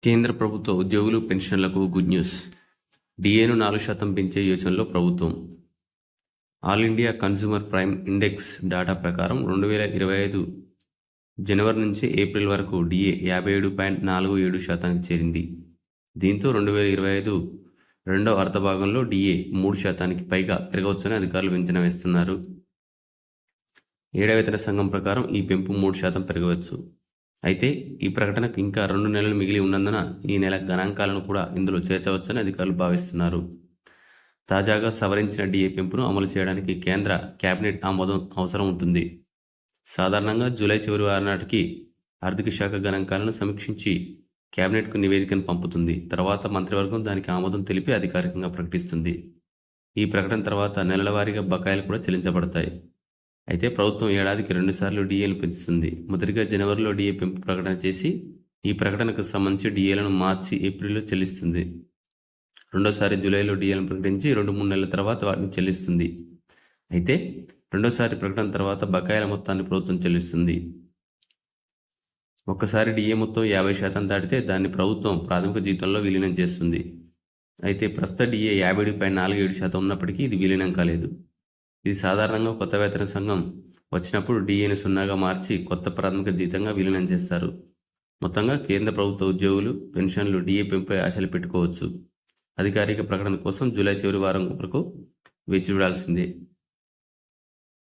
కేంద్ర ప్రభుత్వ ఉద్యోగులు, పెన్షన్లకు గుడ్ న్యూస్. డిఏను 4% పెంచే యోచనలో ప్రభుత్వం. All India consumer prime index data ప్రకారం 2025 జనవరి నుంచి ఏప్రిల్ వరకు డిఏ 57.47% చేరింది. దీంతో 2025 రెండవ అర్ధభాగంలో డిఏ 3% పైగా పెరగవచ్చని అధికారులు అంచనా వేస్తున్నారు. 7వ వేతన సంఘం ప్రకారం ఈ పెంపు 3% పెరగవచ్చు. అయితే ఈ ప్రకటనకు ఇంకా 2 నెలలు మిగిలి ఉన్నందున ఈ నెల గణాంకాలను కూడా ఇందులో చేర్చవచ్చని అధికారులు భావిస్తున్నారు. తాజాగా సవరించిన డిఏ పెంపును అమలు చేయడానికి కేంద్ర కేబినెట్ ఆమోదం అవసరం ఉంటుంది. సాధారణంగా జూలై చివరి వారం నాటికి ఆర్థిక శాఖ గణాంకాలను సమీక్షించి కేబినెట్కు నివేదికను పంపుతుంది. తర్వాత మంత్రివర్గం దానికి ఆమోదం తెలిపి అధికారికంగా ప్రకటిస్తుంది. ఈ ప్రకటన తర్వాత నెలల వారీగా బకాయిలు కూడా చెల్లించబడతాయి. అయితే ప్రభుత్వం ఏడాదికి 2 సార్లు డిఏలు పెంచుతుంది. మొదటిగా జనవరిలో డిఏ పెంపు ప్రకటన చేసి ఈ ప్రకటనకు సంబంధించి డిఏలను మార్చి, ఏప్రిల్లో చెల్లిస్తుంది. రెండోసారి జూలైలో డిఏలను ప్రకటించి 2-3 నెలల తర్వాత వాటిని చెల్లిస్తుంది. అయితే రెండోసారి ప్రకటన తర్వాత బకాయిల మొత్తాన్ని ప్రభుత్వం చెల్లిస్తుంది. ఒక్కసారి డిఏ మొత్తం 50% దాటితే దాన్ని ప్రభుత్వం ప్రాథమిక జీతంలో విలీనం చేస్తుంది. అయితే ప్రస్తుత డిఏ 57.47% ఉన్నప్పటికీ ఇది విలీనం కాలేదు. ఇది సాధారణంగా కొత్త వేతన సంఘం వచ్చినప్పుడు డిఏని 0గా మార్చి కొత్త ప్రాథమిక జీతంగా విలీనం చేస్తారు. మొత్తంగా కేంద్ర ప్రభుత్వ ఉద్యోగులు, పెన్షన్లు డిఏ పెంపుపై ఆశలు పెట్టుకోవచ్చు. అధికారిక ప్రకటన కోసం జూలై చివరి వారం వరకు వేచి చూడాల్సిందే.